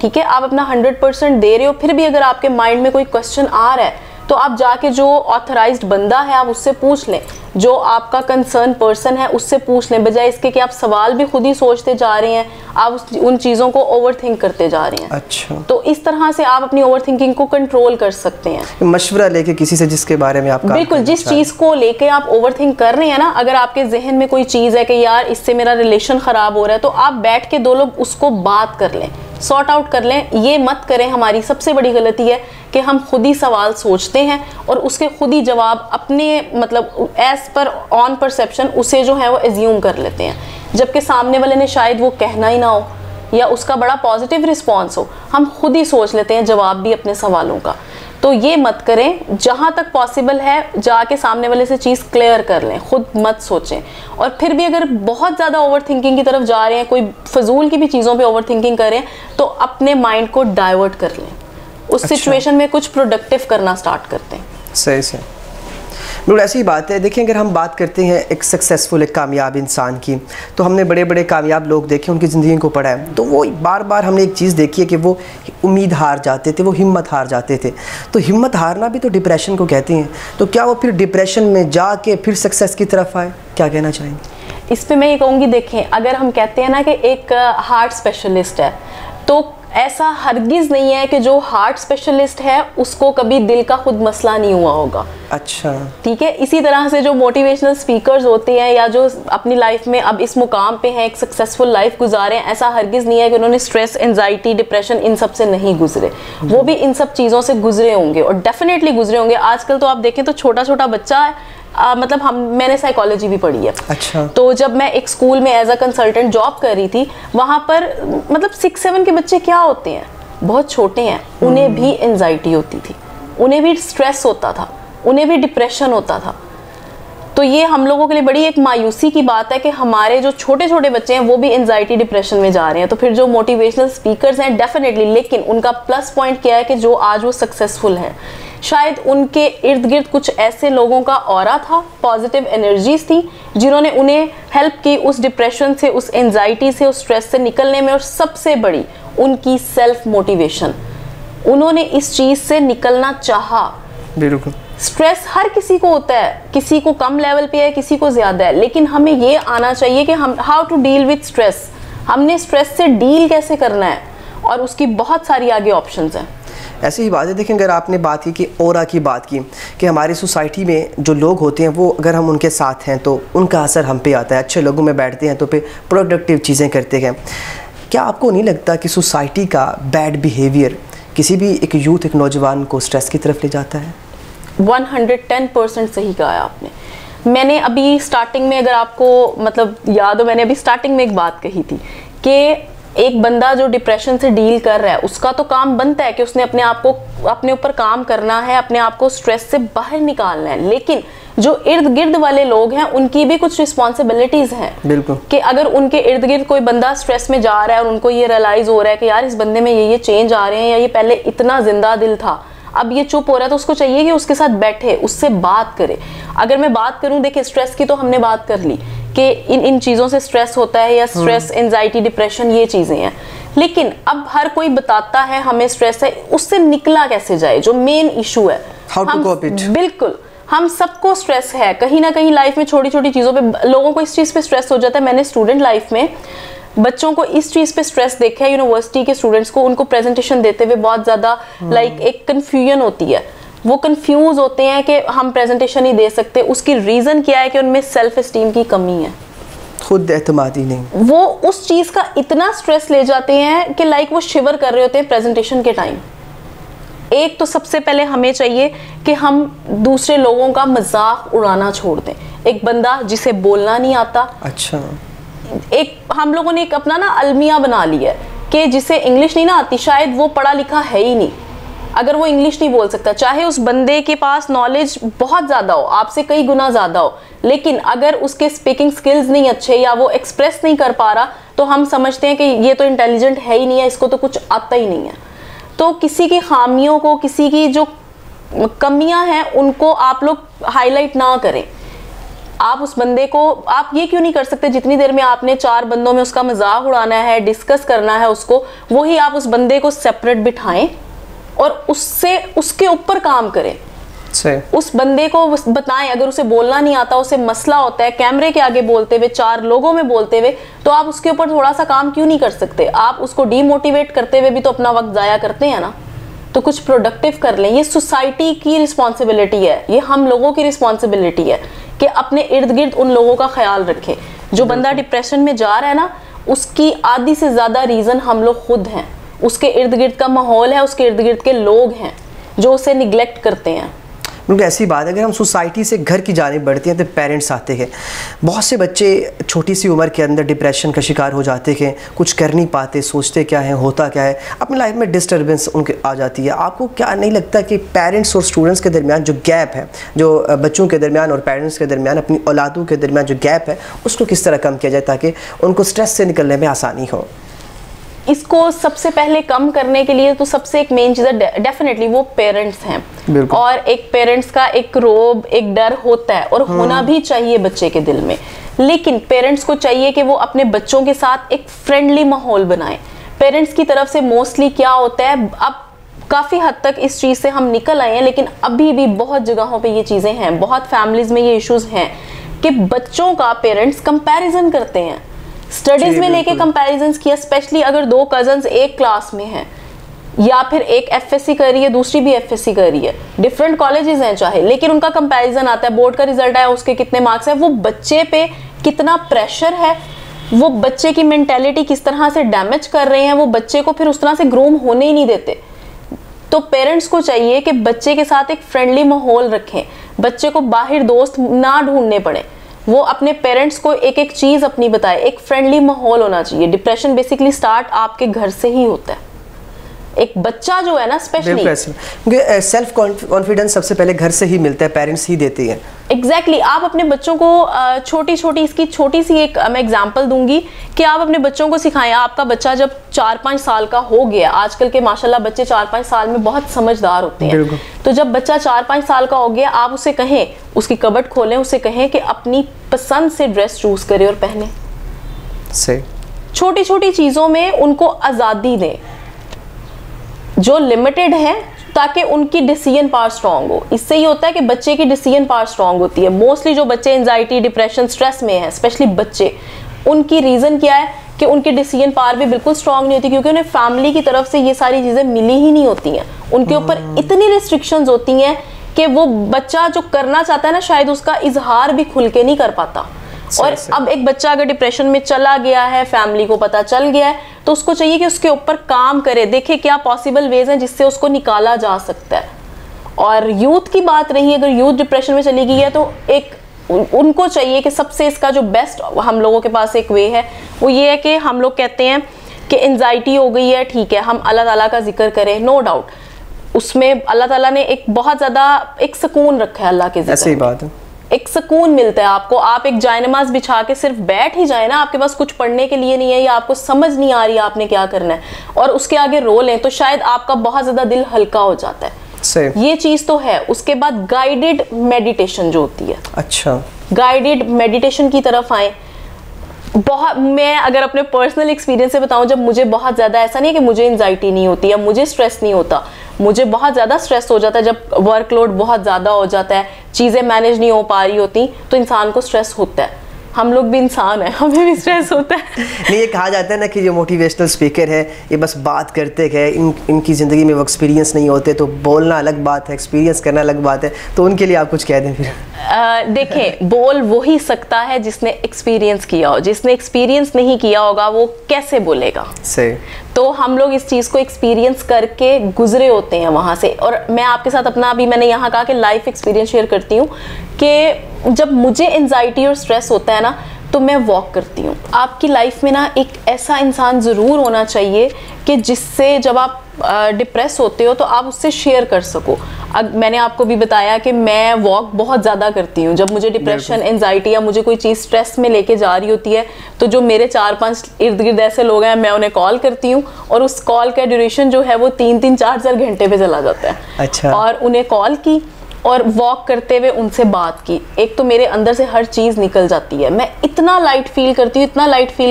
ٹھیک ہے, آپ اپنا 100% دے رہے ہو, پھر بھی اگر آپ کے مائنڈ میں کوئی کوشچن آ رہا ہے تو آپ جا کے جو آتھرائزڈ بندہ ہے آپ اس سے پوچھ لیں, جو آپ کا کنسرن پرسن ہے اس سے پوچھ لیں, بجائے اس کے کہ آپ سوال بھی خود ہی سوچتے جا رہے ہیں, آپ ان چیزوں کو اوور تھنک کرتے جا رہے ہیں. اچھا, تو اس طرح سے آپ اپنی اوور تھنکنگ کو کنٹرول کر سکتے ہیں. مشورہ لے کے کسی سے جس کے بارے میں آپ بالکل, جس چیز کو لے کے آپ اوور تھنک کر رہے ہیں نا, اگر آپ کے ذہن میں کوئی چیز ہے کہ یار اس سے میرا ریلیشن خراب ہو رہا ہے, تو آپ بیٹھ کے 2 لوگ اس کو بات کر لیں, سارٹ آؤٹ کر لیں. یہ مت کریں, ہماری سب سے بڑی غلطی ہے کہ ہم خود ہی سوال سوچتے ہیں اور اس کے خود ہی جواب اپنے مطلب ایز پر آن پرسیپشن اسے جو ہے وہ ایزیوم کر لیتے ہیں, جبکہ سامنے والے نے شاید وہ کہنا ہی نہ ہو یا اس کا بڑا پازیٹیو رسپانس ہو, ہم خود ہی سوچ لیتے ہیں جواب بھی اپنے سوالوں کا. تو یہ مت کریں, جہاں تک پاسبل ہے جا کے سامنے والے سے چیز کلیئر کر لیں, خود مت سوچیں. اور پھر بھی اگر بہت زیادہ اوور تھنکنگ کی طرف جا رہے ہیں, کوئی فضول کی بھی چیزوں پہ اوور تھنکنگ کر رہے ہیں, تو اپنے مائنڈ کو ڈائیورٹ کر لیں, اس سچویشن میں کچھ پروڈکٹیو کرنا سٹارٹ کرتے ہیں. صحیح سے بالکل ایسی ہی بات ہے. دیکھیں اگر ہم بات کرتے ہیں ایک سکسیزفل ایک کامیاب انسان کی, تو ہم نے بڑے بڑے کامیاب لوگ دیکھے, ان کی زندگی کو پڑھا ہے, تو وہ بار بار ہم نے ایک چیز دیکھی ہے کہ وہ امید ہار جاتے تھے, وہ ہمت ہار جاتے تھے. تو ہمت ہارنا بھی تو ڈپریشن کو کہتے ہیں, تو کیا وہ پھر ڈپریشن میں جا کے پھر سکسیس کی طرف آئے؟ کیا کہنا چاہیں گے اس پہ؟ میں یہ کہوں گی, دیکھیں اگر ہم کہتے ہیں نا کہ ایک ہارٹ اسپیشلسٹ ہے, تو ایسا ہرگز نہیں ہے کہ جو ہارٹ اسپیشلسٹ ہے اس کو کبھی دل کا خود مسئلہ نہیں ہوا ہوگا. اچھا, ٹھیک ہے. اسی طرح سے جو موٹیویشنل اسپیکرز ہوتے ہیں یا جو اپنی لائف میں اب اس مقام پہ ہیں, ایک سکسیزفل لائف گزارے ہیں, ایسا ہرگز نہیں ہے کہ انہوں نے اسٹریس, انزائٹی, ڈپریشن ان سب سے نہیں گزرے. وہ بھی ان سب چیزوں سے گزرے ہوں گے اور ڈیفینیٹلی گزرے ہوں گے. آج کل تو آپ دیکھیں تو چھوٹا چھوٹا بچہ ہے, مطلب میں نے سائیکالوجی بھی پڑھی ہے. اچھا, تو جب میں ایک اسکول میں ایز اے کنسلٹنٹ جاب کر رہی تھی, وہاں پر مطلب 6-7 کے بچے کیا ہوتے ہیں, بہت چھوٹے ہیں, انہیں بھی انزائٹی ہوتی تھی, انہیں بھی اسٹریس ہوتا تھا, انہیں بھی ڈپریشن ہوتا تھا. تو یہ ہم لوگوں کے لیے بڑی ایک مایوسی کی بات ہے کہ ہمارے جو چھوٹے چھوٹے بچے ہیں وہ بھی انزائٹی ڈپریشن میں جا رہے ہیں. تو پھر جو موٹیویشنل اسپیکرز ہیں ڈیفینیٹلی, لیکن ان کا پلس پوائنٹ کیا ہے کہ جو آج وہ سکسیزفل ہے, شاید ان کے ارد گرد کچھ ایسے لوگوں کا اورا تھا, پازیٹیو انرجیز تھی, جنہوں نے انہیں ہیلپ کی اس ڈپریشن سے, اس انزائٹی سے, اس اسٹریس سے نکلنے میں. اور سب سے بڑی ان کی سیلف موٹیویشن, انہوں نے اس چیز سے نکلنا چاہا. بالکل, اسٹریس ہر کسی کو ہوتا ہے, کسی کو کم لیول پہ ہے, کسی کو زیادہ ہے, لیکن ہمیں یہ آنا چاہیے کہ ہم how to deal with stress, ہم نے اسٹریس سے ڈیل کیسے کرنا ہے, اور اس کی بہت ساری آگے آپشنز ہیں. ایسی ہی بات ہے. دیکھیں اگر آپ نے بات کی کہ اورا کی بات کی, کہ ہماری سوسائٹی میں جو لوگ ہوتے ہیں وہ اگر ہم ان کے ساتھ ہیں تو ان کا اثر ہم پہ آتا ہے, اچھے لوگوں میں بیٹھتے ہیں تو پھر پروڈکٹیو چیزیں کرتے ہیں. کیا آپ کو نہیں لگتا کہ سوسائٹی کا بیڈ بیہیویئر کسی بھی ایک یوتھ, ایک نوجوان کو اسٹریس کی طرف لے جاتا ہے؟ 110% صحیح کہا ہے آپ نے. میں نے ابھی سٹارٹنگ میں, اگر آپ کو مطلب یاد ہو, میں نے ابھی سٹارٹنگ میں ایک بات کہی تھی کہ ایک بندہ جو ڈپریشن سے ڈیل کر رہا ہے, اس کا تو کام بنتا ہے کہ اس نے اپنے آپ کو, اپنے اوپر کام کرنا ہے, اپنے آپ کو اسٹریس سے باہر نکالنا ہے. لیکن جو ارد گرد والے لوگ ہیں ان کی بھی کچھ رسپانسبلٹیز ہیں. بالکل, کہ اگر ان کے ارد گرد کوئی بندہ اسٹریس میں جا رہا ہے اور ان کو یہ ریئلائز ہو رہا ہے کہ یار اس بندے میں یہ چینج آ رہے ہیں, یا یہ پہلے اتنا زندہ دل تھا اب یہ چپ ہو رہا ہے, تو اس کو چاہیے کہ اس کے ساتھ بیٹھے, اس سے بات کرے. اگر میں بات کروں, دیکھیں اسٹریس کی تو ہم نے بات کر لی کہ ان چیزوں سے اسٹریس ہوتا ہے, یا اسٹریس, انزائٹی, ڈپریشن, یہ چیزیں ہیں. لیکن اب ہر کوئی بتاتا ہے ہمیں اسٹریس ہے, اس سے نکلا کیسے جائے, جو مین ایشو ہے. بالکل, ہم سب کو اسٹریس ہے کہیں نہ کہیں لائف میں, چھوٹی چھوٹی چیزوں پہ لوگوں کو اس چیز پہ اسٹریس ہو جاتا ہے. میں نے اسٹوڈنٹ لائف میں بچوں کو اس چیز پہ اسٹریس دیکھا ہے, یونیورسٹی کے اسٹوڈنٹس کو, ان کو پریزنٹیشن دیتے ہوئے بہت زیادہ لائک ایک کنفیوژن ہوتی ہے, وہ کنفیوز ہوتے ہیں کہ ہم پریزنٹیشن ہی دے سکتے. اس کی ریزن کیا ہے کہ ان میں سیلف اسٹیم کی کمی ہے, خود اعتمادی نہیں. وہ اس چیز کا اتنا اسٹریس لے جاتے ہیں کہ لائک وہ شیور کر رہے ہوتے ہیں پریزنٹیشن کے ٹائم. ایک تو سب سے پہلے ہمیں چاہیے کہ ہم دوسرے لوگوں کا مذاق اڑانا چھوڑ دیں. ایک بندہ جسے بولنا نہیں آتا, اچھا, ایک ہم لوگوں نے ایک اپنا نا المیہ بنا لیا ہے کہ جسے انگلش نہیں نہ آتی, شاید وہ پڑھا لکھا ہے ہی نہیں, اگر وہ انگلش نہیں بول سکتا, چاہے اس بندے کے پاس نالج بہت زیادہ ہو, آپ سے کئی گنا زیادہ ہو, لیکن اگر اس کے اسپیکنگ سکلز نہیں اچھے یا وہ ایکسپریس نہیں کر پا رہا, تو ہم سمجھتے ہیں کہ یہ تو انٹیلیجنٹ ہے ہی نہیں ہے, اس کو تو کچھ آتا ہی نہیں ہے. تو کسی کی خامیوں کو, کسی کی جو کمیاں ہیں ان کو آپ لوگ ہائی لائٹ نہ کریں. آپ اس بندے کو آپ یہ کیوں نہیں کر سکتے جتنی دیر میں آپ نے 4 بندوں میں اس کا مذاق اڑانا ہے, ڈسکس کرنا ہے اس کو, وہی آپ اس بندے کو سیپریٹ بٹھائیں اور اس کے اوپر کام کریں. اس بندے کو بتائیں, اگر اسے بولنا نہیں آتا, اسے مسئلہ ہوتا ہے کیمرے کے آگے بولتے ہوئے, 4 لوگوں میں بولتے ہوئے, تو آپ اس کے اوپر تھوڑا سا کام کیوں نہیں کر سکتے؟ آپ اس کو ڈی موٹیویٹ کرتے ہوئے بھی تو اپنا وقت ضائع کرتے ہیں نا, تو کچھ پروڈکٹیو کر لیں. یہ سوسائٹی کی رسپانسبلٹی ہے, یہ ہم لوگوں کی رسپانسبلٹی ہے کہ اپنے ارد گرد ان لوگوں کا خیال رکھیں. جو بندہ ڈپریشن میں جا رہا ہے نا, اس کی آدھی سے زیادہ ریزن ہم لوگ خود ہیں. اس کے ارد گرد کا ماحول ہے, اس کے ارد گرد کے لوگ ہیں جو اسے نگلیکٹ کرتے ہیں. کیونکہ ایسی بات ہے اگر ہم سوسائٹی سے گھر کی جانب بڑھتے ہیں تو پیرنٹس آتے ہیں. بہت سے بچے چھوٹی سی عمر کے اندر ڈپریشن کا شکار ہو جاتے ہیں, کچھ کر نہیں پاتے, سوچتے کیا ہیں, ہوتا کیا ہے, اپنی لائف میں ڈسٹربنس ان کے آ جاتی ہے. آپ کو کیا نہیں لگتا کہ پیرنٹس اور اسٹوڈنٹس کے درمیان جو گیپ ہے, جو بچوں کے درمیان اور پیرنٹس کے درمیان, اپنی اولادوں کے درمیان جو گیپ ہے, اس کو کس طرح کم کیا جائے تاکہ ان کو اسٹریس سے نکلنے میں آسانی ہو؟ اس کو سب سے پہلے کم کرنے کے لیے تو سب سے ایک مین چیز ہے ڈیفینیٹلی وہ پیرنٹس ہیں. اور ایک پیرنٹس کا ایک روب, ایک ڈر ہوتا ہے اور ہونا بھی چاہیے بچے کے دل میں, لیکن پیرنٹس کو چاہیے کہ وہ اپنے بچوں کے ساتھ ایک فرینڈلی ماحول بنائیں. پیرنٹس کی طرف سے موسٹلی کیا ہوتا ہے, اب کافی حد تک اس چیز سے ہم نکل آئے ہیں, لیکن ابھی بھی بہت جگہوں پہ یہ چیزیں ہیں, بہت فیملیز میں یہ ایشوز ہیں کہ بچوں کا پیرنٹس کمپیریزن کرتے ہیں. اسٹڈیز میں لے کے کمپیریزنز کیا, اسپیشلی اگر 2 کزنز ایک کلاس میں ہیں, یا پھر ایک ایف ایس سی کر رہی ہے, دوسری بھی ایف ایس سی کر رہی ہے, ڈفرینٹ کالجز ہیں چاہے, لیکن ان کا کمپیریزن آتا ہے, بورڈ کا ریزلٹ آیا, اس کے کتنے مارکس ہیں, وہ بچے پہ کتنا پریشر ہے, وہ بچے کی مینٹیلٹی کس طرح سے ڈیمیج کر رہے ہیں, وہ بچے کو پھر اس طرح سے گروم ہونے ہی نہیں دیتے. تو پیرنٹس کو چاہیے کہ بچے کے ساتھ ایک فرینڈلی ماحول رکھیں, بچے کو باہر دوست نہ ڈھونڈنے پڑے, وہ اپنے پیرنٹس کو ایک ایک چیز اپنی بتائے, ایک فرینڈلی ماحول ہونا چاہیے. ڈپریشن بیسیکلی سٹارٹ آپ کے گھر سے ہی ہوتا ہے. ایک بچہ جو ہے نا اسپیشلی, کیونکہ سیلف کانفیڈنس سب سے پہلے گھر سے ہی ملتا ہے, پیرنٹس ہی دیتے ہیں. ایگزیکٹلی. آپ اپنے بچوں کو چھوٹی چھوٹی, اس کی چھوٹی سی ایک میں ایگزامپل دوں گی کہ آپ اپنے بچوں کو سکھائیں. آپ کا بچہ جب 4-5 سال کا ہو گیا, آج کل کے ماشاءاللہ بچے 4-5 سال میں بہت سمجھدار ہوتے ہیں, تو جب بچہ 4-5 سال کا ہو گیا, آپ اسے کہیں, اس کی کبٹ کھولیں, اسے کہیں کہ اپنی پسند سے ڈریس چوز کرے اور پہنے. چھوٹی چھوٹی چیزوں میں ان کو آزادی دیں جو لمیٹڈ ہے, تاکہ ان کی ڈیسیژن پاور سٹرونگ ہو. اس سے یہ ہوتا ہے کہ بچے کی ڈیسیژن پاور سٹرونگ ہوتی ہے. موسٹلی جو بچے انزائٹی, ڈپریشن, سٹریس میں ہیں, اسپیشلی بچے, ان کی ریزن کیا ہے کہ ان کی ڈیسیژن پاور بھی بالکل سٹرونگ نہیں ہوتی, کیونکہ انہیں فیملی کی طرف سے یہ ساری چیزیں ملی ہی نہیں ہوتی ہیں. ان کے اوپر اتنی ریسٹرکشنز ہوتی ہیں کہ وہ بچہ جو کرنا چاہتا ہے نا, شاید اس کا اظہار بھی کھل کے نہیں کر پاتا. اور اب ایک بچہ اگر ڈپریشن میں چلا گیا ہے, فیملی کو پتا چل گیا ہے, تو اس کو چاہیے کہ اس کے اوپر کام کرے, دیکھے کیا پاسبل ویز ہیں جس سے اس کو نکالا جا سکتا ہے. اور یوتھ کی بات رہی, اگر یوتھ ڈپریشن میں چلی گئی ہے تو ایک ان کو چاہیے کہ سب سے اس کا جو بیسٹ ہم لوگوں کے پاس ایک وے ہے, وہ یہ ہے کہ ہم لوگ کہتے ہیں کہ انزائٹی ہو گئی ہے, ٹھیک ہے, ہم اللہ تعالیٰ کا ذکر کریں. نو ڈاؤٹ اس میں اللہ تعالیٰ نے ایک بہت زیادہ ایک سکون رکھا ہے اللہ کے ذکر. ایسی بات ہے, ایک سکون ملتا ہے آپ کو. آپ ایک جائے نماز بچھا کے صرف بیٹھ ہی جائیں نا, آپ کے پاس کچھ پڑھنے کے لیے نہیں ہے, یا آپ کو سمجھ نہیں آ رہی آپ نے کیا کرنا ہے, اور اس کے آگے رو لیں, تو شاید آپ کا بہت زیادہ دل ہلکا ہو جاتا ہے. یہ چیز تو ہے. اس کے بعد گائیڈڈ میڈیٹیشن جو ہوتی ہے, اچھا, گائیڈڈ میڈیٹیشن کی طرف آئیں. بہت, میں اگر اپنے پرسنل ایکسپیرینس سے بتاؤں, جب مجھے بہت زیادہ, ایسا نہیں ہے کہ مجھے انزائٹی نہیں ہوتی یا مجھے اسٹریس نہیں ہوتا, مجھے بہت زیادہ اسٹریس ہو جاتا ہے جب ورک لوڈ بہت زیادہ ہو جاتا ہے, چیزیں مینیج نہیں ہو پا رہی ہوتی, تو انسان کو اسٹریس ہوتا ہے. ہم لوگ بھی انسان ہیں, ہمیں بھی اسٹریس ہوتا ہے. نہیں, یہ کہا جاتا ہے نا کہ جو موٹیویشنل اسپیکر ہے یہ بس بات کرتے ہیں, ان کی زندگی میں وہ ایکسپیرینس نہیں ہوتے, تو بولنا الگ بات ہے, ایکسپیرینس کرنا الگ بات ہے. تو ان کے لیے آپ کچھ کہہ دیں پھر. دیکھیں, بول وہی سکتا ہے جس نے ایکسپیرینس کیا ہو. جس نے ایکسپیرینس نہیں کیا ہوگا وہ کیسے بولے گا. صحیح. تو ہم لوگ اس چیز کو ایکسپیرینس کر کے گزرے ہوتے ہیں وہاں سے. اور میں آپ کے ساتھ اپنا, ابھی میں نے یہاں کہا کہ لائف ایکسپیرینس شیئر کرتی ہوں, کہ جب مجھے انزائٹی اور اسٹریس ہوتا ہے نا, تو میں واک کرتی ہوں. آپ کی لائف میں نا ایک ایسا انسان ضرور ہونا چاہیے کہ جس سے جب آپ ڈپریس ہوتے ہو تو آپ اس سے شیئر کر سکو. میں نے آپ کو بھی بتایا کہ میں واک بہت زیادہ کرتی ہوں. جب مجھے ڈپریشن, انزائٹی یا مجھے کوئی چیز اسٹریس میں لے کے جا رہی ہوتی ہے, تو جو میرے 4-5 ارد گرد ایسے لوگ ہیں, میں انہیں کال کرتی ہوں, اور اس کال کا ڈیوریشن جو ہے وہ 3-4 گھنٹے پہ چلا جاتا ہے. اچھا. اور انہیں کال کی, اور واک کرتے ہوئے ان سے بات کی, ایک تو میرے اندر سے ہر چیز نکل جاتی ہے, میں اتنا لائٹ فیل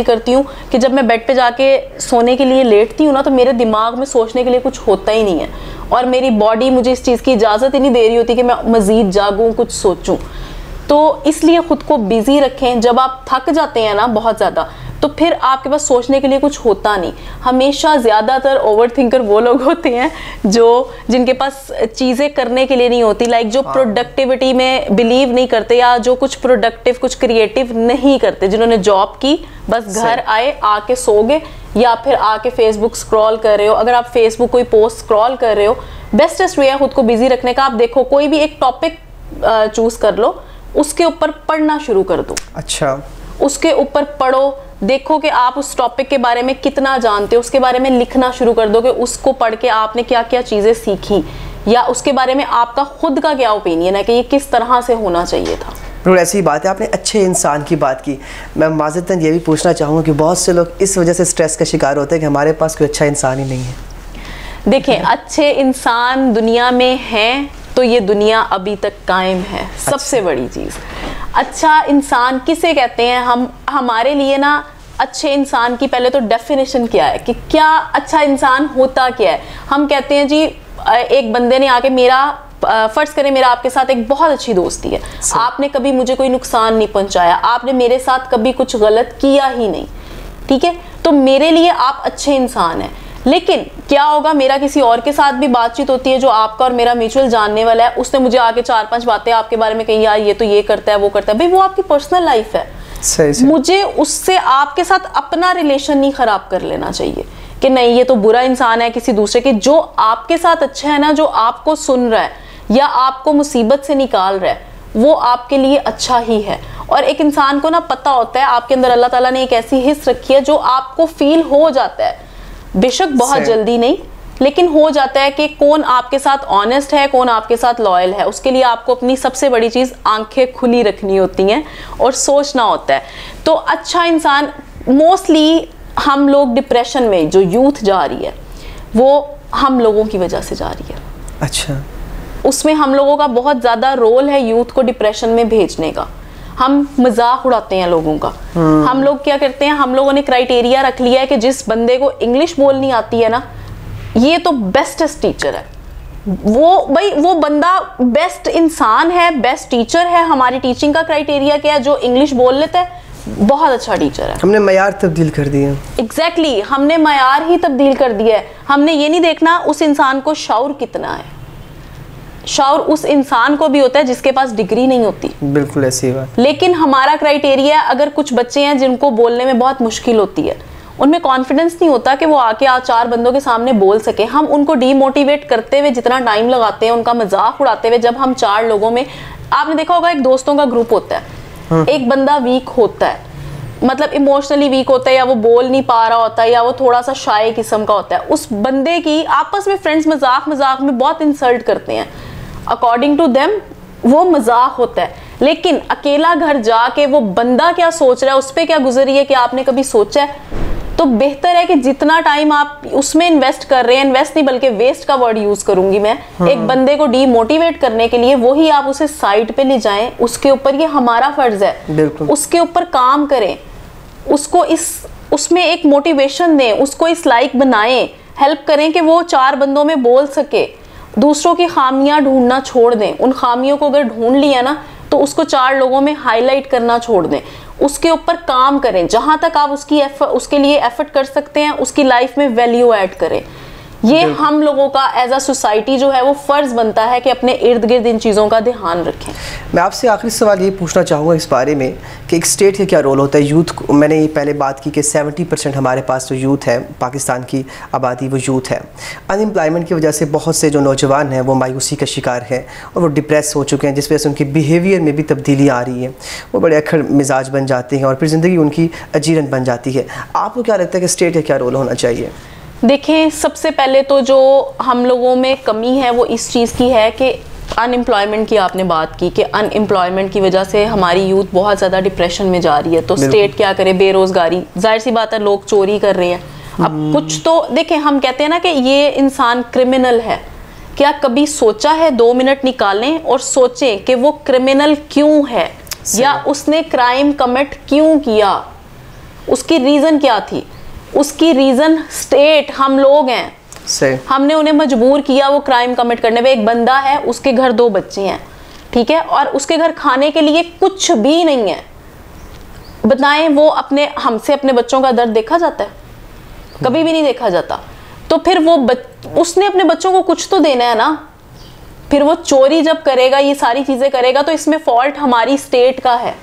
کرتی ہوں کہ جب میں بیڈ پہ جا کے سونے کے لیے لیٹتی ہوں نا, تو میرے دماغ میں سوچنے کے لیے کچھ ہوتا ہی نہیں ہے, اور میری باڈی مجھے اس چیز کی اجازت ہی نہیں دے رہی ہوتی کہ میں مزید جاگوں, کچھ سوچوں. تو اس لیے خود کو بیزی رکھیں. جب آپ تھک جاتے ہیں نا بہت زیادہ, تو پھر آپ کے پاس سوچنے کے لیے کچھ ہوتا نہیں. ہمیشہ زیادہ تر اوور تھنکر وہ لوگ ہوتے ہیں جن کے پاس چیزیں کرنے کے لیے نہیں ہوتی, لائک جو پروڈکٹیوٹی میں بلیو نہیں کرتے, یا جو کچھ پروڈکٹیو کچھ کریٹیو نہیں کرتے, جنہوں نے جاب کی بس گھر آئے آ کے سو گئے, یا پھر آ کے فیس بک اسکرول کر رہے ہو. اگر آپ فیس بک کوئی پوسٹ اسکرول کر رہے ہو, بیسٹسٹ وے ہے خود کو بیزی رکھنے کا. آپ دیکھو کوئی بھی ایک ٹاپک چوز کر لو, اس کے اوپر پڑھنا شروع کر دو. اچھا, اس کے اوپر پڑھو, دیکھو کہ آپ اس ٹاپک کے بارے میں کتنا جانتے ہو, اس کے بارے میں لکھنا شروع کر دو کہ اس کو پڑھ کے آپ نے کیا کیا چیزیں سیکھی, یا اس کے بارے میں آپ کا خود کا کیا اوپینین ہے کہ یہ کس طرح سے ہونا چاہیے تھا. بالکل ایسی بات ہے. آپ نے اچھے انسان کی بات کی. میں معذرتاً یہ بھی پوچھنا چاہوں گا کہ بہت سے لوگ اس وجہ سے سٹریس کا شکار ہوتے ہیں کہ ہمارے پاس کوئی اچھا انسان ہی نہیں ہے. دیکھیں, اچھے انسان دنیا میں ہیں تو یہ دنیا ابھی تک قائم ہے. سب سے بڑی چیز, اچھا انسان کسے کہتے ہیں؟ ہمارے لیے نا اچھے انسان کی پہلے تو ڈیفینیشن کیا ہے, کہ کیا اچھا انسان ہوتا کیا ہے. ہم کہتے ہیں جی ایک بندے نے آ کے فرض کریں میرا آپ کے ساتھ ایک بہت اچھی دوستی ہے, آپ نے کبھی مجھے کوئی نقصان نہیں پہنچایا, آپ نے میرے ساتھ کبھی کچھ غلط کیا ہی نہیں, ٹھیک ہے, تو میرے لیے آپ اچھے انسان ہیں. لیکن کیا ہوگا, میرا کسی اور کے ساتھ بھی بات چیت ہوتی ہے جو آپ کا اور میرا میوچل جاننے والا ہے, اس نے مجھے آ کے 4-5 باتیں آپ کے بارے میں کہیں, یار یہ تو یہ کرتا ہے وہ کرتا ہے. بھائی وہ آپ کی پرسنل لائف ہے, مجھے اس سے آپ کے ساتھ اپنا ریلیشن نہیں خراب کر لینا چاہیے کہ نہیں یہ تو برا انسان ہے کسی دوسرے کے. جو آپ کے ساتھ اچھا ہے نا, جو آپ کو سن رہا ہے یا آپ کو مصیبت سے نکال رہا ہے, وہ آپ کے لیے اچھا ہی ہے. اور ایک انسان کو نا پتہ ہوتا ہے, آپ کے اندر اللہ تعالیٰ نے ایک ایسی حص رکھی ہے جو آپ کو فیل ہو جاتا ہے, بے شک بہت جلدی نہیں, لیکن ہو جاتا ہے کہ کون آپ کے ساتھ آنےسٹ ہے, کون آپ کے ساتھ لائل ہے. اس کے لیے آپ کو اپنی سب سے بڑی چیز آنکھیں کھلی رکھنی ہوتی ہیں اور سوچنا ہوتا ہے. تو اچھا انسان, موسٹلی ہم لوگ ڈپریشن میں جو یوتھ جا رہی ہے وہ ہم لوگوں کی وجہ سے جا رہی ہے. اچھا, اس میں ہم لوگوں کا بہت زیادہ رول ہے یوتھ کو ڈپریشن میں بھیجنے کا. ہم مذاق اڑاتے ہیں لوگوں کا. ہم لوگ کیا کرتے ہیں, ہم لوگوں نے کرائٹیریا رکھ لیا ہے کہ جس بندے کو انگلش بولنی آتی ہے نا, یہ تو بیسٹسٹ ٹیچر ہے. وہ بندہ بیسٹ انسان ہے, بیسٹ ٹیچر ہے. ہماری ٹیچنگ کا کرائٹیریا کیا ہے, جو انگلش بول لیتا ہے بہت اچھا ٹیچر ہے. ہم نے معیار تبدیل کر دیا. ایگزیکٹلی, ہم نے معیار ہی تبدیل کر دیا ہے. ہم نے یہ نہیں دیکھنا اس انسان کو شعور کتنا ہے. شعور اس انسان کو بھی ہوتا ہے جس کے پاس ڈگری نہیں ہوتی. بالکل ایسی بات. لیکن ہمارا کرائٹیریا, اگر کچھ بچے ہیں جن کو بولنے میں بہت مشکل ہوتی ہے, ان میں کانفیڈنس نہیں ہوتا کہ وہ آ کے 4 بندوں کے سامنے بول سکے, ہم ان کو ڈی موٹیویٹ کرتے ہوئے جتنا ٹائم لگاتے ہیں, ان کا مذاق اڑاتے ہوئے, جب ہم 4 لوگوں میں, آپ نے دیکھا ہوگا ایک دوستوں کا گروپ ہوتا ہے, ایک بندہ ویک ہوتا ہے, مطلب ایموشنلی ویک ہوتا ہے, یا وہ بول نہیں پا رہا ہوتا ہے, یا وہ تھوڑا سا شائع قسم کا ہوتا ہے, اس بندے کی آپس میں فرینڈز مذاق میں بہت انسلٹ کرتے ہیں. اکارڈنگ ٹو دیم وہ مذاق ہوتا ہے, لیکن اکیلا گھر جا کے وہ بندہ کیا سوچ رہا ہے, اس پہ کیا گزری ہے, کہ آپ نے کبھی سوچا ہے؟ تو بہتر ہے کہ جتنا ٹائم آپ اس میں انویسٹ کر رہے ہیں, انویسٹ نہیں بلکہ ویسٹ کا ورڈ یوز کروں گی میں, ایک بندے کو ڈی موٹیویٹ کرنے کے لیے, وہی آپ اسے سائڈ پہ لے جائیں, اس کے اوپر, یہ ہمارا فرض ہے, اس کے اوپر کام کریں, اس کو اس میں ایک موٹیویشن دیں, اس کو اس لائق بنائیں, ہیلپ کریں کہ وہ 4 بندوں میں بول سکے. دوسروں کی خامیاں ڈھونڈنا چھوڑ دیں, ان خامیوں کو اگر ڈھونڈ لیا نا تو اس کو 4 لوگوں میں ہائی لائٹ کرنا چھوڑ دیں, اس کے اوپر کام کریں, جہاں تک آپ اس کے لیے ایفرٹ کر سکتے ہیں, اس کی لائف میں ویلیو ایڈ کریں. یہ ہم لوگوں کا ایز اے سوسائٹی جو ہے وہ فرض بنتا ہے کہ اپنے ارد گرد ان چیزوں کا دھیان رکھیں. میں آپ سے آخری سوال یہ پوچھنا چاہوں گا اس بارے میں کہ ایک اسٹیٹ کا کیا رول ہوتا ہے یوتھ کو. میں نے یہ پہلے بات کی کہ 70% ہمارے پاس جو یوتھ ہے, پاکستان کی آبادی وہ یوتھ ہے. ان امپلائمنٹ کی وجہ سے بہت سے جو نوجوان ہیں وہ مایوسی کا شکار ہیں اور وہ ڈپریس ہو چکے ہیں, جس وجہ سے ان کی بیہیویئر میں بھی تبدیلی آ رہی ہے, وہ بڑے اکھڑ مزاج بن جاتے ہیں اور پھر زندگی ان کی اجیرن بن جاتی ہے. آپ کو کیا لگتا ہے کہ اسٹیٹ کا کیا رول ہونا چاہیے؟ دیکھیں, سب سے پہلے تو جو ہم لوگوں میں کمی ہے وہ اس چیز کی ہے کہ ان امپلائمنٹ کی آپ نے بات کی کہ ان امپلائمنٹ کی وجہ سے ہماری یوتھ بہت زیادہ ڈپریشن میں جا رہی ہے. تو اسٹیٹ کیا کرے, بے روزگاری, ظاہر سی بات ہے لوگ چوری کر رہے ہیں. اب کچھ تو دیکھیں, ہم کہتے ہیں نا کہ یہ انسان کرمنل ہے, کیا کبھی سوچا ہے 2 منٹ نکالیں اور سوچیں کہ وہ کرمنل کیوں ہے یا اس نے کرائم کمٹ کیوں کیا, اس کی ریزن کیا تھی؟ اس کی ریزن اسٹیٹ, ہم لوگ ہیں, ہم نے انہیں مجبور کیا وہ کرائم کمٹ کرنے پہ. ایک بندہ ہے, اس کے گھر 2 بچے ہیں, ٹھیک ہے, اور اس کے گھر کھانے کے لیے کچھ بھی نہیں ہے. بتائیں وہ ہم سے اپنے بچوں کا درد دیکھا جاتا ہے؟ کبھی بھی نہیں دیکھا جاتا. تو پھر اس نے اپنے بچوں کو کچھ تو دینا ہے نا. پھر وہ چوری جب کرے گا, یہ ساری چیزیں کرے گا, تو اس میں فالٹ ہماری اسٹیٹ کا ہے,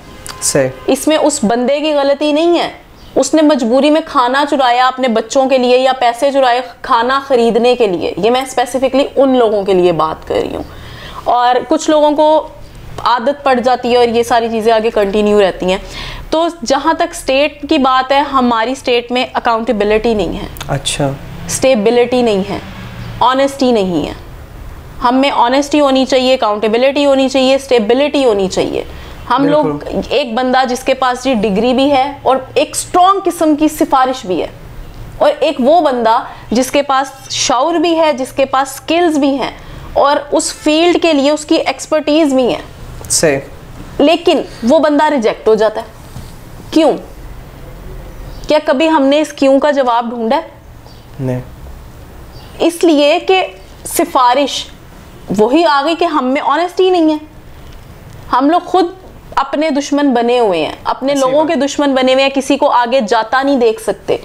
اس میں اس بندے کی غلطی نہیں ہے. اس نے مجبوری میں کھانا چرایا اپنے بچوں کے لیے, یا پیسے چرائے کھانا خریدنے کے لیے. یہ میں اسپیسیفکلی ان لوگوں کے لیے بات کر رہی ہوں. اور کچھ لوگوں کو عادت پڑ جاتی ہے اور یہ ساری چیزیں آگے کنٹینیو رہتی ہیں. تو جہاں تک اسٹیٹ کی بات ہے, ہماری اسٹیٹ میں اکاؤنٹیبلٹی نہیں ہے, اچھا, اسٹیبلٹی نہیں ہے, آنیسٹی نہیں ہے. ہم میں آنیسٹی ہونی چاہیے, اکاؤنٹیبلٹی ہونی چاہیے, اسٹیبلٹی ہونی چاہیے. ہم لوگ ایک بندہ جس کے پاس جی ڈگری بھی ہے اور ایک اسٹرانگ قسم کی سفارش بھی ہے, اور ایک وہ بندہ جس کے پاس شعور بھی ہے, جس کے پاس سکلز بھی ہیں اور اس فیلڈ کے لیے اس کی ایکسپرٹیز بھی ہے, صحیح, لیکن وہ بندہ ریجیکٹ ہو جاتا ہے. کیوں؟ کیا کبھی ہم نے اس کیوں کا جواب ڈھونڈا ہے؟ نہیں. اس لیے کہ سفارش وہی آ گئی کہ ہم میں آنیسٹی نہیں ہے. ہم لوگ خود اپنے دشمن بنے ہوئے ہیں, اپنے لوگوں کے دشمن بنے ہوئے ہیں, کسی کو آگے جاتا نہیں دیکھ سکتے.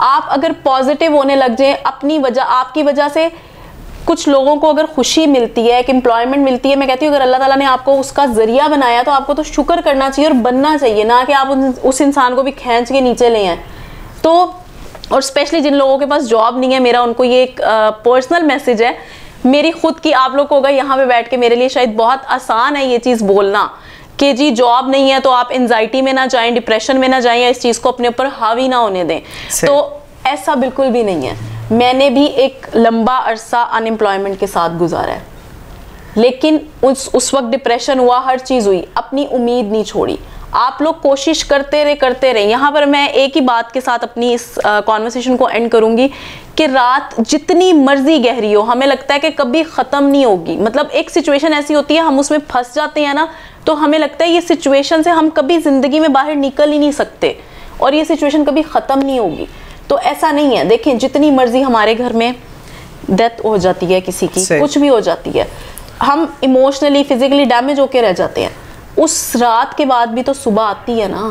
آپ اگر پازیٹیو ہونے لگ جائیں اپنی وجہ, آپ کی وجہ سے کچھ لوگوں کو اگر خوشی ملتی ہے, ایک امپلائمنٹ ملتی ہے, میں کہتی ہوں اگر اللہ تعالیٰ نے آپ کو اس کا ذریعہ بنایا تو آپ کو تو شکر کرنا چاہیے اور بننا چاہیے, نہ کہ آپ اس انسان کو بھی کھینچ کے نیچے لے آئیں. تو اور اسپیشلی جن لوگوں کے پاس جاب نہیں ہے, میرا ان کو یہ ایک پرسنل میسج ہے, میری خود کی, آپ لوگ کو ہوگا یہاں پہ بیٹھ کے میرے لیے شاید بہت آسان ہے یہ چیز بولنا کہ جی جاب نہیں ہے تو آپ انزائٹی میں نہ جائیں, ڈپریشن میں نہ جائیں, یا اس چیز کو اپنے اوپر حاوی نہ ہونے دیں. تو ایسا بالکل بھی نہیں ہے. میں نے بھی ایک لمبا عرصہ ان امپلائمنٹ کے ساتھ گزارا ہے, لیکن اس وقت ڈپریشن ہوا, ہر چیز ہوئی, اپنی امید نہیں چھوڑی. آپ لوگ کوشش کرتے رہے. یہاں پر میں ایک ہی بات کے ساتھ اپنی اس کانورسیشن کو اینڈ کروں گی کہ رات جتنی مرضی گہری ہو, ہمیں لگتا ہے کہ کبھی ختم نہیں ہوگی. مطلب ایک سچویشن ایسی ہوتی ہے, ہم اس میں پھنس جاتے ہیں نا, تو ہمیں لگتا ہے یہ سچویشن سے ہم کبھی زندگی میں باہر نکل ہی نہیں سکتے اور یہ سچویشن کبھی ختم نہیں ہوگی. تو ایسا نہیں ہے. دیکھیں جتنی مرضی ہمارے گھر میں ڈیتھ ہو جاتی ہے, کسی کی کچھ بھی ہو جاتی ہے, ہم ایموشنلی فزیکلی ڈیمیج ہو کے رہ جاتے ہیں, اس رات کے بعد بھی تو صبح آتی ہے نا.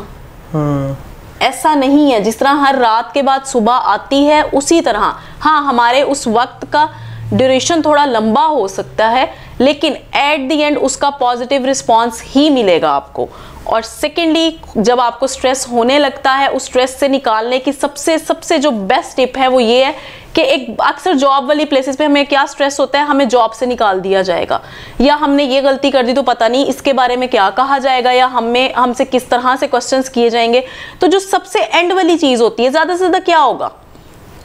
ایسا نہیں ہے جس طرح ہر رات کے بعد صبح آتی ہے, اسی طرح ہاں ہمارے اس وقت کا ڈیوریشن تھوڑا لمبا ہو سکتا ہے, لیکن ایٹ دی اینڈ اس کا پازیٹیو رسپانس ہی ملے گا آپ کو. اور سیکنڈلی جب آپ کو سٹریس ہونے لگتا ہے, اس سٹریس سے نکالنے کی سب سے جو بیسٹ ٹپ ہے وہ یہ ہے کہ ایک اکثر جاب والی پلیسز پہ ہمیں کیا سٹریس ہوتا ہے, ہمیں جاب سے نکال دیا جائے گا, یا ہم نے یہ غلطی کر دی تو پتہ نہیں اس کے بارے میں کیا کہا جائے گا, یا ہم سے کس طرح سے کوسچنز کیے جائیں گے. تو جو سب سے اینڈ والی چیز ہوتی ہے, زیادہ سے زیادہ کیا ہوگا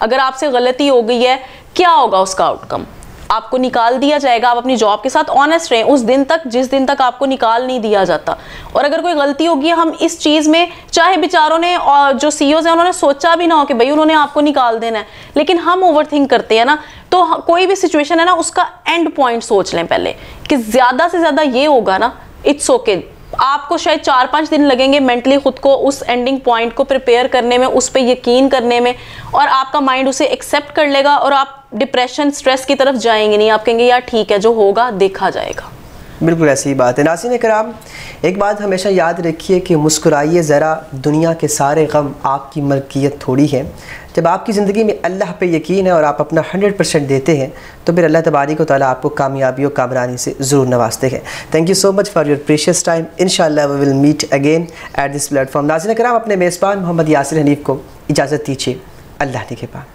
اگر آپ سے غلطی ہو گئی ہے, کیا ہوگا اس کا آؤٹ کم؟ آپ کو نکال دیا جائے گا. آپ اپنی جاب کے ساتھ آنیسٹ رہیں اس دن تک جس دن تک آپ کو نکال نہیں دیا جاتا. اور اگر کوئی غلطی ہوگی, ہم اس چیز میں, چاہے بیچاروں نے جو سی اوز ہیں انہوں نے سوچا بھی نہ ہو کہ بھائی انہوں نے آپ کو نکال دینا ہے, لیکن ہم اوور تھنک کرتے ہیں نا. تو کوئی بھی سچویشن ہے نا, اس کا اینڈ پوائنٹ سوچ لیں پہلے کہ زیادہ سے زیادہ یہ ہوگا نا, اٹس اوکے. آپ کو شاید 4-5 دن لگیں گے مینٹلی خود کو اس اینڈنگ پوائنٹ کو پریپیئر کرنے میں, اس پہ یقین کرنے میں, اور آپ کا مائنڈ اسے ایکسیپٹ کر لے گا اور آپ ڈپریشن سٹریس کی طرف جائیں گے نہیں. آپ کہیں گے یار ٹھیک ہے, جو ہوگا دیکھا جائے گا. بالکل ایسی بات ہے. ناظرین کرام, ایک بات ہمیشہ یاد رکھیے کہ مسکرائیے ذرا, دنیا کے سارے غم آپ کی ملکیت تھوڑی ہے. جب آپ کی زندگی میں اللہ پہ یقین ہے اور آپ اپنا 100% دیتے ہیں تو پھر اللہ تبارک و تعالیٰ آپ کو کامیابی و کامرانی سے ضرور نوازتے ہیں. Thank you so much for your precious time. انشاءاللہ we will meet again at this platform. ناظرین کرام, اپنے میزبان محمد یاسر حنیف کو اجازت دیجیے. اللہ نے کے پاس.